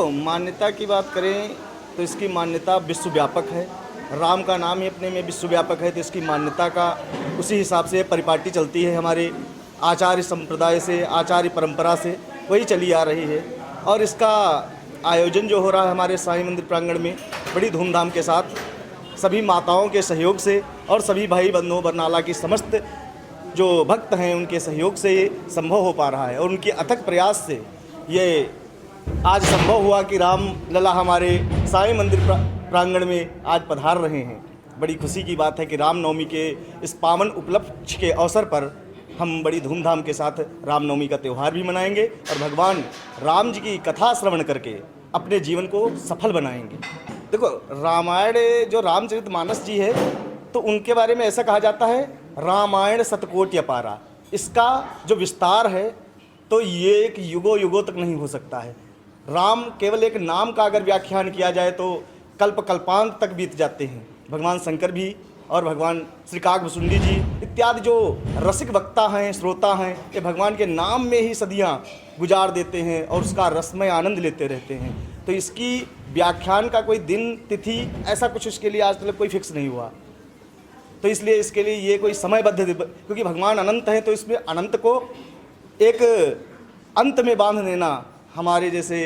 देखो, मान्यता की बात करें तो इसकी मान्यता विश्वव्यापक है। राम का नाम ही अपने में विश्वव्यापक है, तो इसकी मान्यता का उसी हिसाब से परिपाटी चलती है। हमारे आचार्य संप्रदाय से, आचार्य परंपरा से वही चली आ रही है। और इसका आयोजन जो हो रहा है हमारे साईं मंदिर प्रांगण में बड़ी धूमधाम के साथ, सभी माताओं के सहयोग से और सभी भाई बंधुओं बरनाला की समस्त जो भक्त हैं उनके सहयोग से ये संभव हो पा रहा है। और उनके अथक प्रयास से ये आज संभव हुआ कि राम लला हमारे साईं मंदिर प्रांगण में आज पधार रहे हैं। बड़ी खुशी की बात है कि रामनवमी के इस पावन उपलक्ष्य के अवसर पर हम बड़ी धूमधाम के साथ रामनवमी का त्यौहार भी मनाएंगे और भगवान राम जी की कथा श्रवण करके अपने जीवन को सफल बनाएंगे। देखो, रामायण जो रामचरितमानस जी है तो उनके बारे में ऐसा कहा जाता है, रामायण शतकोटि अपारा। इसका जो विस्तार है तो ये एक युगों युगों तक नहीं हो सकता है। राम केवल एक नाम का अगर व्याख्यान किया जाए तो कल्प कल्पांत तक बीत जाते हैं। भगवान शंकर भी और भगवान श्री काकभुसुंडी जी इत्यादि जो रसिक वक्ता हैं, श्रोता हैं, ये भगवान के नाम में ही सदियां गुजार देते हैं और उसका रसमय आनंद लेते रहते हैं। तो इसकी व्याख्यान का कोई दिन तिथि ऐसा कुछ इसके लिए आज तक कोई फिक्स नहीं हुआ। तो इसलिए इसके लिए ये कोई समयबद्ध, क्योंकि भगवान अनंत हैं तो इसमें अनंत को एक अंत में बांध देना हमारे जैसे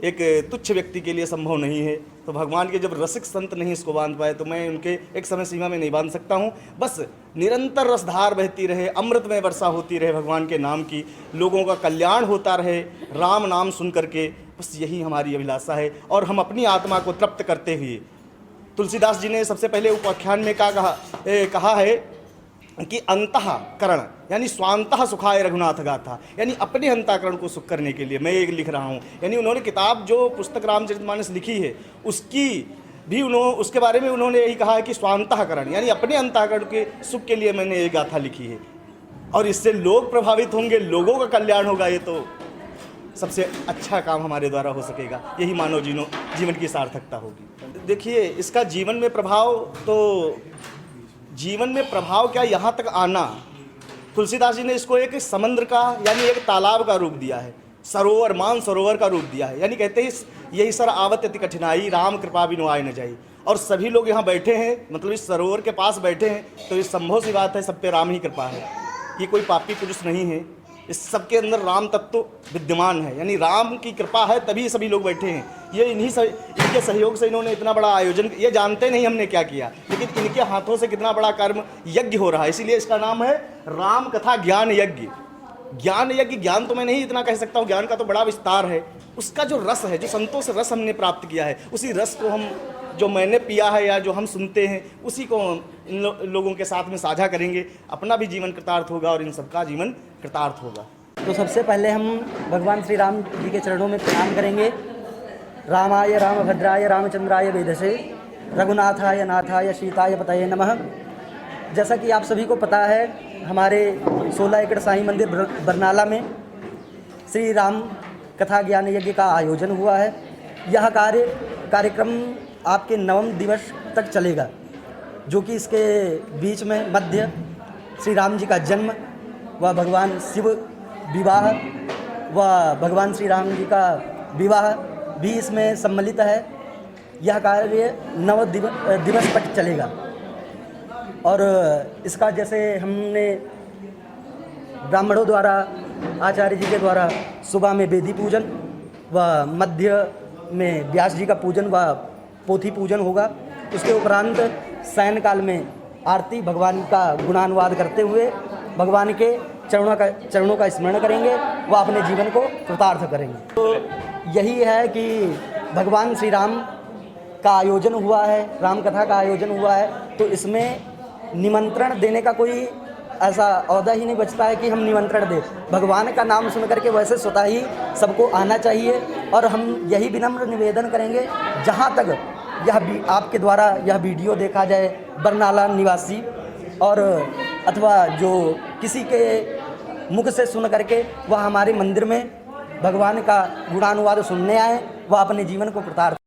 एक तुच्छ व्यक्ति के लिए संभव नहीं है। तो भगवान के जब रसिक संत नहीं इसको बांध पाए तो मैं उनके एक समय सीमा में नहीं बांध सकता हूँ। बस निरंतर रसधार बहती रहे, अमृत में वर्षा होती रहे भगवान के नाम की, लोगों का कल्याण होता रहे राम नाम सुन करके, बस यही हमारी अभिलाषा है। और हम अपनी आत्मा को तृप्त करते हुए, तुलसीदास जी ने सबसे पहले उपाख्यान में कहा है कि अंतःकरण यानी स्वांतः सुखाय रघुनाथ गाथा, यानी अपने अंतःकरण को सुख करने के लिए मैं ये लिख रहा हूँ। यानी उन्होंने किताब जो पुस्तक रामचरितमानस लिखी है उसकी भी उसके बारे में उन्होंने यही कहा है कि स्वांतःकरण यानी अपने अंतःकरण के सुख के लिए मैंने ये गाथा लिखी है। और इससे लोग प्रभावित होंगे, लोगों का कल्याण होगा, ये तो सबसे अच्छा काम हमारे द्वारा हो सकेगा। यही मानव जीवन की सार्थकता होगी। देखिए, इसका जीवन में प्रभाव, तो जीवन में प्रभाव क्या, यहाँ तक आना, तुलसीदास जी ने इसको एक समुद्र का यानी एक तालाब का रूप दिया है, सरोवर, मान सरोवर का रूप दिया है। यानी कहते हैं यही सर आवत अति कठिनाई, राम कृपा बिनु आए न जाई। और सभी लोग यहाँ बैठे हैं, मतलब इस सरोवर के पास बैठे हैं, तो ये संभव सी बात है सब पे राम ही कृपा है। ये कोई पापी पुरुष नहीं है, इस सबके अंदर राम तत्व विद्यमान है। यानी राम की कृपा है तभी सभी लोग बैठे हैं। ये इनके सहयोग से इन्होंने इतना बड़ा आयोजन, ये जानते नहीं हमने क्या किया, लेकिन इनके हाथों से कितना बड़ा कर्म यज्ञ हो रहा है। इसीलिए इसका नाम है राम कथा ज्ञान यज्ञ। ज्ञान यज्ञ, ज्ञान तो मैं नहीं इतना कह सकता हूँ, ज्ञान का तो बड़ा विस्तार है। उसका जो रस है, जो संतोष रस हमने प्राप्त किया है, उसी रस को हम, जो मैंने पिया है या जो हम सुनते हैं, उसी को इन लोगों के साथ में साझा करेंगे। अपना भी जीवन कृतार्थ होगा और इन सबका जीवन कृतार्थ होगा। तो सबसे पहले हम भगवान श्री राम जी के चरणों में प्रणाम करेंगे। रामाय रामभद्राय रामचंद्राय वेधसे रघुनाथाय नाथाय सीताय पतये नमः। जैसा कि आप सभी को पता है, हमारे 16 एकड़ साईं मंदिर बरनाला में श्री राम कथा ज्ञान यज्ञ का आयोजन हुआ है। यह कार्यक्रम आपके 9वें दिवस तक चलेगा, जो कि इसके बीच में मध्य श्री राम जी का जन्म व भगवान शिव विवाह व भगवान श्री राम जी का विवाह भी इसमें सम्मिलित है। यह कार्य 9 दिवस तक चलेगा। और इसका जैसे हमने ब्राह्मणों द्वारा, आचार्य जी के द्वारा सुबह में वेदी पूजन व मध्य में व्यास जी का पूजन व पोथी पूजन होगा। उसके उपरांत सायंकाल में आरती, भगवान का गुणानुवाद करते हुए भगवान के चरणों का स्मरण करेंगे व अपने जीवन को कृतार्थ करेंगे। तो यही है कि भगवान श्री राम का आयोजन हुआ है, राम कथा का आयोजन हुआ है, तो इसमें निमंत्रण देने का कोई ऐसा औहदा ही नहीं बचता है कि हम निमंत्रण दें। भगवान का नाम सुन करके वैसे स्वतः ही सबको आना चाहिए। और हम यही विनम्र निवेदन करेंगे, जहाँ तक यह आपके द्वारा यह वीडियो देखा जाए, बरनाला निवासी और अथवा जो किसी के मुख से सुन करके वह हमारे मंदिर में भगवान का गुणानुवाद सुनने आए, वह अपने जीवन को कृतार्थ